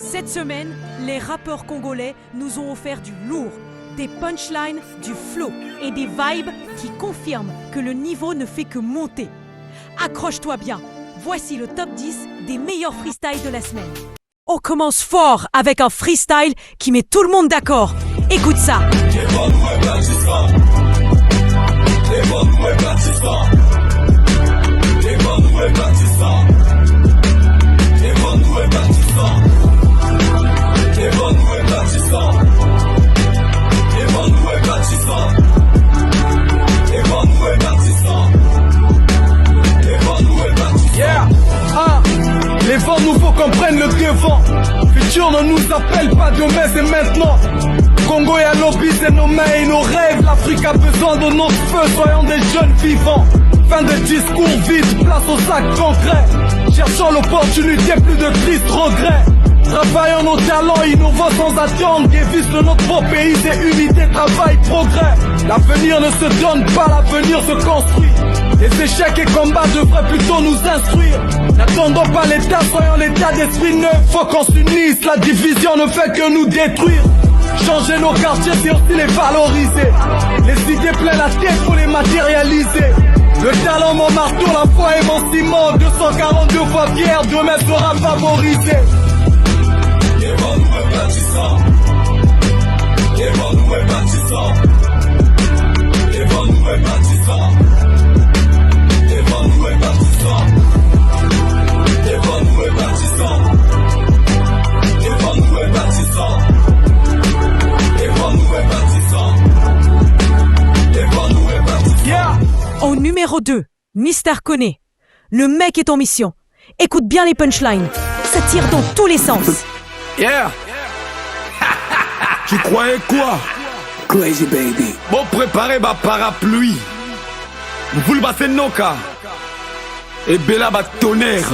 Cette semaine, les rappeurs congolais nous ont offert du lourd, des punchlines, du flow et des vibes qui confirment que le niveau ne fait que monter. Accroche-toi bien, voici le top 10 des meilleurs freestyles de la semaine. On commence fort avec un freestyle qui met tout le monde d'accord. Écoute ça. Les vents nous faut qu'on prenne le devant. Futur ne nous appelle pas demain, c'est maintenant. Congo est à lobby, c'est nos mains et nos rêves. L'Afrique a besoin de nos feux, soyons des jeunes vivants. Fin de discours vide, place au sac concret. Cherchons l'opportunité, plus de tristes regrets. Travaillons nos talents, innovants sans attendre. Dévisse de notre beau pays, c'est unité, travail, progrès. L'avenir ne se donne pas, l'avenir se construit. Les échecs et combats devraient plutôt nous instruire. N'attendons pas l'état, soyons l'état d'esprit neuf. Faut qu'on s'unisse, la division ne fait que nous détruire. Changer nos quartiers, c'est aussi les valoriser. Les idées plein la tête, faut les matérialiser. Le talent, mon marteau, la foi et mon ciment. 242 fois fier, demain sera favorisé. Au numéro 2, Mister Kone. Le mec est en mission. Écoute bien les punchlines. Ça tire dans tous les sens. Yeah. Tu croyais quoi? Crazy baby. Bon, préparez ma parapluie. Vous le bassez Noka. Et Bella bat tonnerre.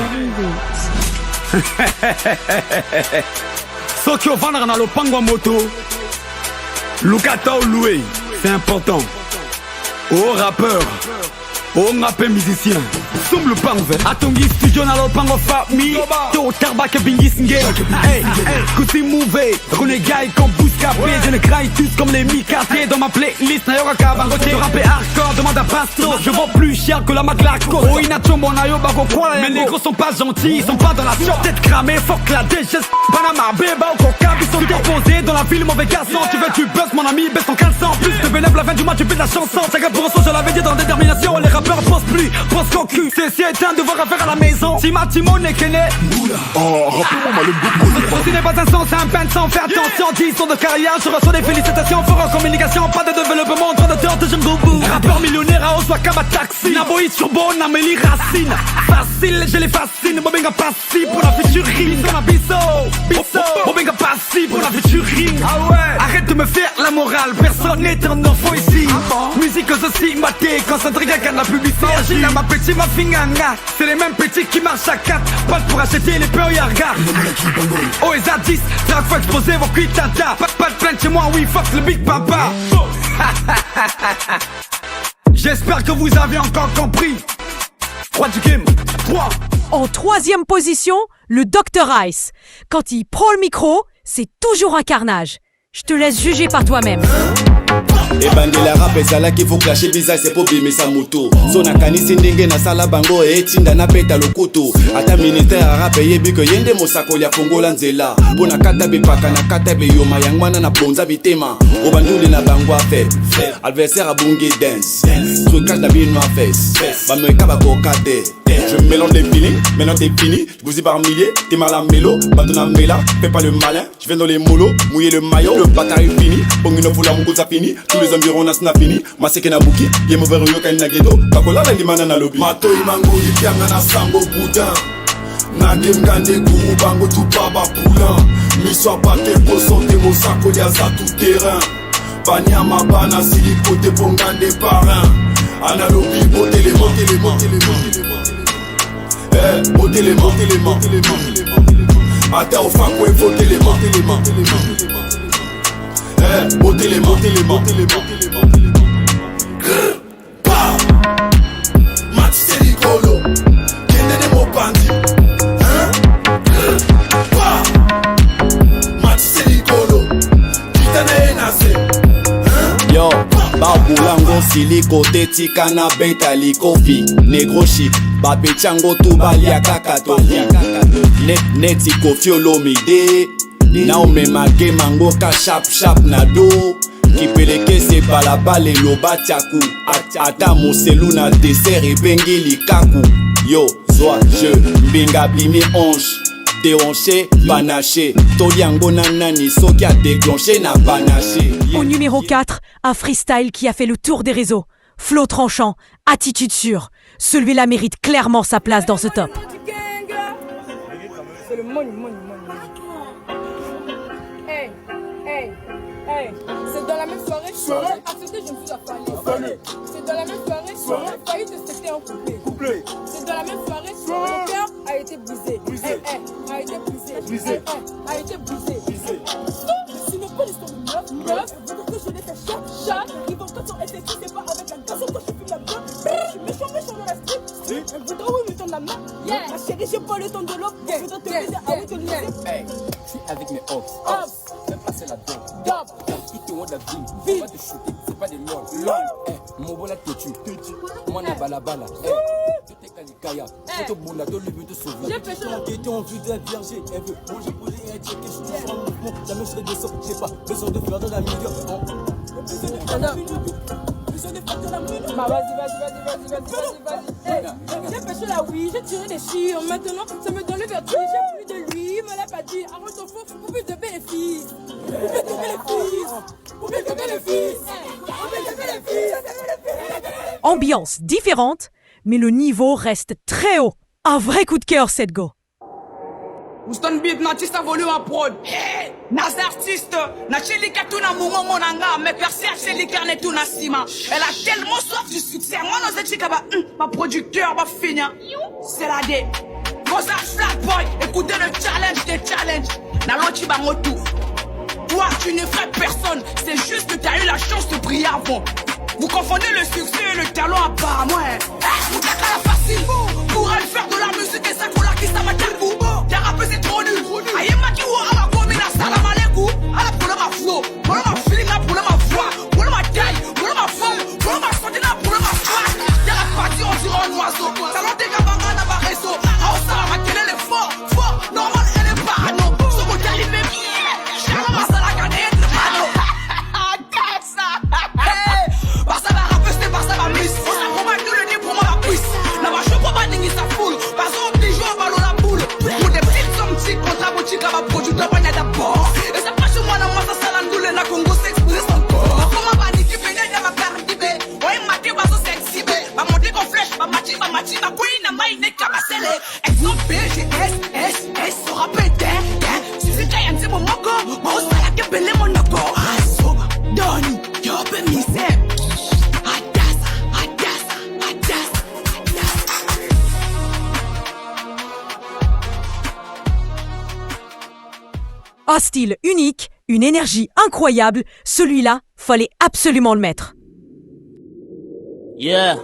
Ceux qui vendent dans le pangwa moto. Lukata ou loué. C'est important. Oh rappeur. Oh rappeur musicien. Somme le pango. Atongi studio na lo pango famille. To tarba ke bingis nge. Hey, kuti move. Renégaille comme Bouscapé. Je ne craille tous comme les mi-quartiers. Dans ma playlist na yoga kabangote. De rapper hardcore demande à Pasto. Je vends plus cher que la Maclaco. Oh inacho mon ayo bako quoi. Mais les gros sont pas gentils. Ils sont pas dans la shop. Tête cramée. Fuck la DGS. Panama Beba ou Coca. Ils sont déposés dans la ville mauvais garçon. Tu veux tu buzz mon ami. Baisse ton caleçon. Plus de bénévoles la fin du mois. Tu fais de la chanson. Chacun pour un son. Je l'avais dit dans détermination. Les rappeurs pensent plus. Pensent qu'au cul. C'est éteint de voir affaire à la maison. Si ma Timon est qu'elle est. Oh, rappelez-moi le beaucoup. Ce n'est pas un son, c'est un peine sans faire attention. 10 ans de carrière, je reçois des félicitations. Fort en communication, pas de développement. En train de tort de Jungle Boo. Rappeur millionnaire à Oswaka Taxi. Naboï Turbo, Namélie Racine. Facile, je les fascine. Bobenga Passi pour la futurine. Comme un bisso. Bobenga Passi pour la futurine. Ah ouais. Arrête de me faire la morale. Personne n'est un enfant ici. Musique aussi maté. Concentré qu'à la publicité. Agile à ma petite, ma finganga. C'est les mêmes petits qui marchent à 4. Pas pour acheter les peurs, y'a regard. Oh, les a 10, drague faut exposer vos cuits tata. Pas de plainte chez moi, oui, fuck le Big Papa. J'espère que vous avez encore compris. 3 du game, 3. En troisième position, le Dr Ice. Quand il prend le micro, c'est toujours un carnage. Je te laisse juger par toi-même. Et bandela rap ezalaki faut clasher bizarre c'est pour bimisa moto so nakanisi ndenge na sala bango etinda na peta lokutu ata militaire rap yebi que yende mosako ya kongola nzela pona kata bepaka na kata beyoma yangwana na bonza bitema obanduli na bango affaire adversaire a bungi dance trucage na bino face ba me kaba kokate je mélange les feelings maintenant t'es fini je vous y par milliers t'es mal à mélo batona mela fais pas le malin je viens dans les molos mouiller le maillot le bâtard est fini pongino fula mukuza fini tous les environs na fini maseke na buki ye mauvais rio kan na ghetto bakola la limana na lobby mato imango ikianga na sambo boudin na ngende guru bango tout baba poulain miso pate posonte mosako ya za tout terrain banyama bana sili côté bongande parrain analobi bote les ata au fa ko voter les mains bote les mains Matisse Nicolo Kende de Mopandi siliko te tika na beta likofi negro chic bapetiango tu balia kaka tofi neti kofi olomide na omema game ango ka sharp na do kipeleke se balabala eloba tiaku ata moselu na dessert ebengi likaku yo zwa je mbinga blimi hanche déhanché, panaché toliango nanani soki a déclenché na panaché. Au numéro 4, un freestyle qui a fait le tour des réseaux. Flow tranchant, attitude sûre. Celui-là mérite clairement sa place dans ce top. C'est le money. Hey, c'est dans la même soirée, accepté, je me suis affalé. C'est dans la même soirée, j'ai failli te c'était en couplet. C'est dans la même soirée, mon cœur a été brisé. A été brisé. A été brisé. Ce n'est pas l'histoire de meuf. Vous dire que je l'ai fait chat. Ils vont quand on était ici, c'est pas avec un garçon quand je fume la meuf. Je suis méchant dans la street. Elle voudra oui me tendre la main. Ma chérie, j'ai pas le temps de l'offre. Je voudrais te baiser avant de le laisser. Je suis avec mes hops. Fais passer la dope. Qui te want la vie. On va te shooter, c'est pas des lol. Mon bon la têtu. Moi na balabala. Tout est calicaya. Tout le monde a tout le but de sauver. J'ai été en vue d'un vierge. Elle veut manger pour les que je suis en mouvement. Jamais je serai de sang. J'ai pas besoin de faire de la milieu. J'ai pêché la oui, j'ai tiré des chiens. Maintenant, ça me donne le vertige. J'ai plus de lui, il me l'a pas dit. Arrête ton faux, pour plus de bénéfices. Ambiance différente, mais le niveau reste très haut. Un vrai coup de cœur, cette go. Houston Beat n'artiste volume à prod. Nas artiste, na chelika tout na mouma monanga, mais percé à chelika ne tout na sima. Elle a tellement soif du succès. Moi, nos étiques, ma producteur va finir. C'est la D. Mozart Flatboy, écoutez le challenge des challenges. Na l'autre bangotou. Toi, tu ne ferais personne. C'est juste que t'as eu la chance de briller avant. Vous confondez le succès et le talent apparemment. Vous t'as qu'à la facile. Pour elle faire de la musique et ça qu'on l'a qui ça m'a tel goût. T'as rappé c'est trop nul. Aïe ma qui ou à ma commune à salam alaikum. À la pour ma flow, pour ma feeling, pour ma voix, pour ma taille, pour ma forme, pour ma santé, pour ma foi. T'as la partie on dirait un oiseau. Talent des gamins n'a pas réseau. Ah ça va qu'elle est fort, normal elle est parano. Ce qu'on t'a dit même. J'aime ma salle à gagner de mano. Barça va rapper, c'est Barça va miss. On s'apprend tout le nez pour moi la puisse. La vache pour pas dingue sa foule. Par exemple, des joueurs ballon la boule. Pour des petites sommes petites, contre la boutique à ma producteur, pas d'abord. Et ça passe chez moi dans moi, ça salandoule, la Congo s'exposer son corps. Comment va niquer, pénètre dans ma carte d'ibé. Ouais, ma tête va se s'exhiber. Va monter qu'on flèche, va matcher, ma couille, n'a pas une cabasselle. Exemple BGS, sera pété. Si c'est Kayan, c'est mon moco. Moi, ça la kebele mon noco. So, Donny, yo, ben, misère. Un style unique, une énergie incroyable, celui-là, fallait absolument le mettre. Yeah.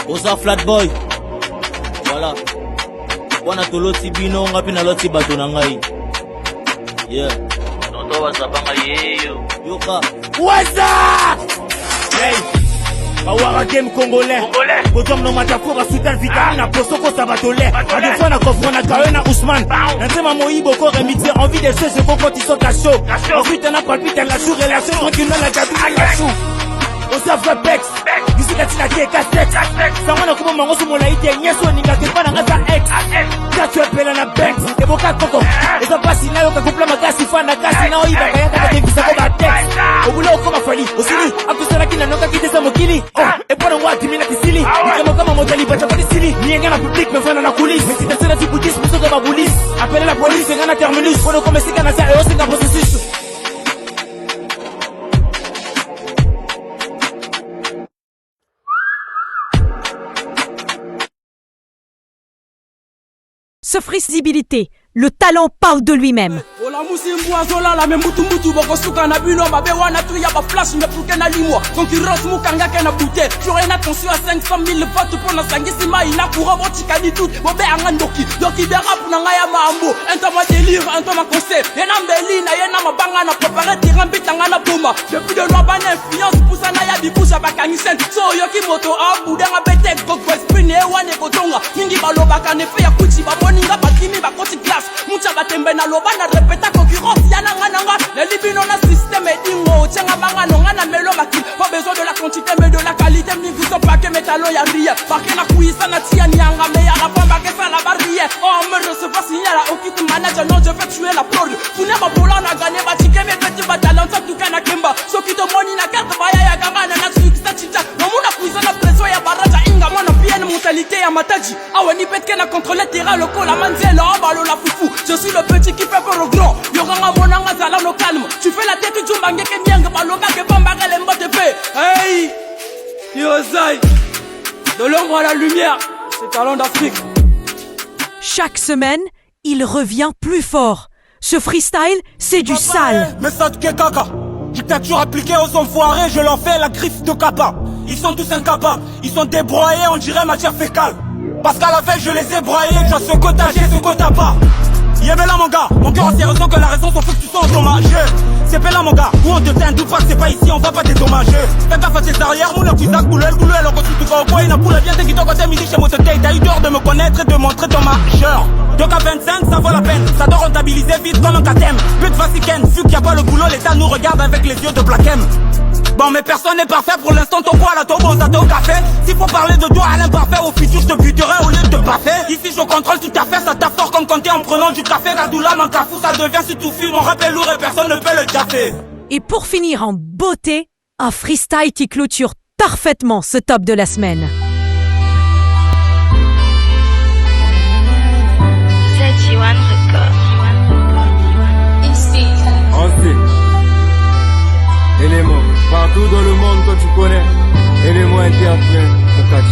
Osa Flatboy. Voilà. Wana toloti bino ngapi na loti bato na ngai. Yeah. Tonto wasabanga yeyo. Yoka. What's up? Hey. Bawara game congolais. Potom no matafora sutan vitamine na posoko sabatolé. Adefona kofrona kaena Ousmane. Natema moibo ko remixer envie de ce qu'on ils sont cachot. Ensuite on a palpite la chou relation tranquille la cabine la chou. Osa Flapex. Ici katina ke cassette. Samana kumo mango sumo la ite nyeso ninga ke pana ngata ex. Tu appelles na banks. Et boka koko. Et ça passe na yo ka couple magasi fana kasi na oiba kaya ka de visa ko ba text. Obulo ko mafali. Osini akusala kina noka kitesa mokili. Et pour moi timina kisili. Ni kama motali bata pas sili. Ni ngana public me fana na coulis. Mais si t'as la boutique mais ça va police. Appelle la police et ngana terminus. Pour le commencer kana ça et aussi dans processus. Ce visibilité, le talent parle de lui-même. Oh la Musimbu azolala me mutu bokosuka na bino mabe wana tu ya ba flash me pluke na limwa concurrence mukanga ke na bouteille j'aurai une attention à 500 000 votes pour na sangisi mai na courant botika di tout bobe anga ndoki de rap na ngaya mambo un temps ma délire un temps ma conseil yena mbelina yena mabanga na préparer terrain bitanga na bomba depuis de loi ban influence poussa na ya bibusha bakangisen so yoki moto abu denga bete kokwe spin e wane kotonga mingi baloba kane fe ya kuchi ba moninga batimi ba koti class mucha batembe na loba na répéta concurrence yana nanga le libino na système edingo tchenga banga nonga na melo makil pas besoin de la quantité mais de la qualité mingi so pa ke metalo ya ria parke na kuisa na tia nyanga me ya rapamba ke ça la barrière oh me recevoir signal à aucun manager non je vais tuer la prod funa ma bola na gagner ba tike me petit ba talent ça tout kana kemba so kito moni na carte baya ya ganga na success chicha no muna kuisa na pression ya baraja inga mona bien mentalité ya mataji awe ni petke na contrôler terrain le col la manzela balo la foufou je suis le petit qui fait peur au grand yoranga monanga zala no calme tu fais la tête du mbange ke mianga baloga ke bamba le mbote fe hey Yozai de l'ombre à la lumière c'est talent d'Afrique. Chaque semaine, il revient plus fort. Ce freestyle, c'est du sale. Mais ça te kaka. Dictature appliquée aux enfoirés, je leur fais la griffe de capa. Ils sont tous incapables, ils sont débroyés, on dirait matière fécale. Parce qu'à la fin je les ai broyés, je ce quota j'ai, ce quota pas. Yébela mon gars, mon cœur c'est raison que la raison s'en fout que tu sois endommagé. C'est là mon gars, où on te teint, d'où pas que c'est pas ici, on va pas dédommager. Fais gaffe à tes arrières, mon cuisac, boulou, on continue tout au coin, il a pour la bien, t'es qui t'en côté midi chez mon tête, t'as eu d'or de me connaître et de montrer ton majeur. 2K25, ça vaut la peine, ça doit rentabiliser vite comme un KTM. But vasicaine, vu qu'il y a pas le boulot, l'État nous regarde avec les yeux de Black M. Bon mais personne n'est parfait, pour l'instant ton poids là, ton bon ça t'es au café. S'il faut parler de toi à l'imparfait, au futur je te buterai au lieu de te baffer. Ici je contrôle tout à fait, ça tape fort comme compter en prenant du café. Radoula, man cafou, ça devient si tout fume, mon rap est lourd et personne ne peut le jaffer. Et pour finir en beauté, un freestyle qui clôture parfaitement ce top de la semaine. Z1 Record. On sait. Élément. Partout dans le monde, toi tu connais. Élément interprète.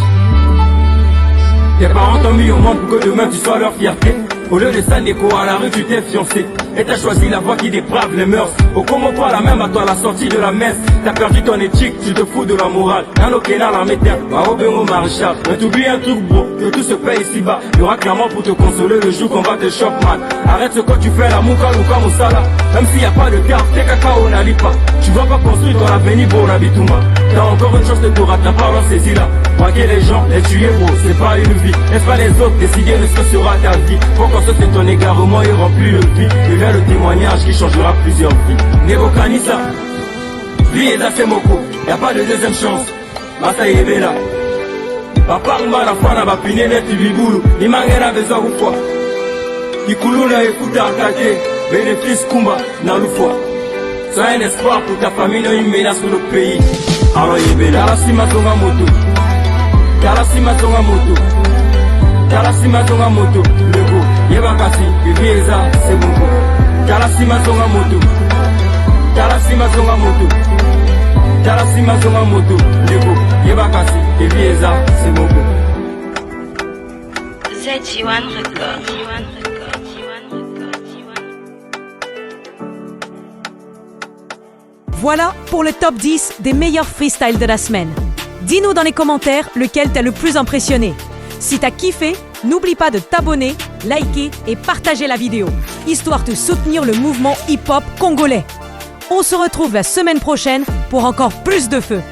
Tes parents t'ont mis au monde pour que demain tu sois leur fierté. Au lieu de ça, déco à la rue, tu t'es fiancé. Et t'as choisi la voie qui déprave les mœurs. Oh, comment toi, la même à toi, la sortie de la messe. T'as perdu ton éthique, tu te fous de la morale. Un okena, la méthode, ma au maréchal. Mais t'oublies un truc, bro, que tout se paye ici-bas. Y'aura clairement pour te consoler le jour qu'on va te choper, man. Arrête ce que tu fais, la mouka, louka, moussala. Même s'il y a pas de carte, t'es cacao, n'allie pas. Tu vas pas construire ton avenir, bro, la bitouma. T'as encore une chance de te rattraper, alors saisis-la. Braquer les gens, les tuer, bro, c'est pas une vie. Laisse pas les autres décider de ce que sera ta vie. Pour qu'on se fait ton égarement et remplit le vide. Et vers le témoignage qui changera plusieurs vies. Nebo Kanisa, vie et c'est moko. Y'a pas de deuxième chance. Masa Yebela. Papa Mara Fana Bapine net Bibulu. Imangera besoin ou quoi. Ikuluna écoute à kate. Bénéfice Kumba, Naloufwa. Sois un espoir pour ta famille, non une menace pour le pays. Alors Yebela. Karasima Zonga Moto. Karasima Zonga Moto. Karasima Zonga Moto. Lego. Yebakasi. Bibieza. C'est bon. Karasima Zonga Moto. Karasima Zonga Moto. Karasima Zonga Moto. Lego. Yebakasi. Bibieza. C'est bon. Z1 Record. Voilà pour le top 10 des meilleurs freestyles de la semaine. Dis-nous dans les commentaires lequel t'a le plus impressionné. Si t'as kiffé, n'oublie pas de t'abonner, liker et partager la vidéo, histoire de soutenir le mouvement hip-hop congolais. On se retrouve la semaine prochaine pour encore plus de feu.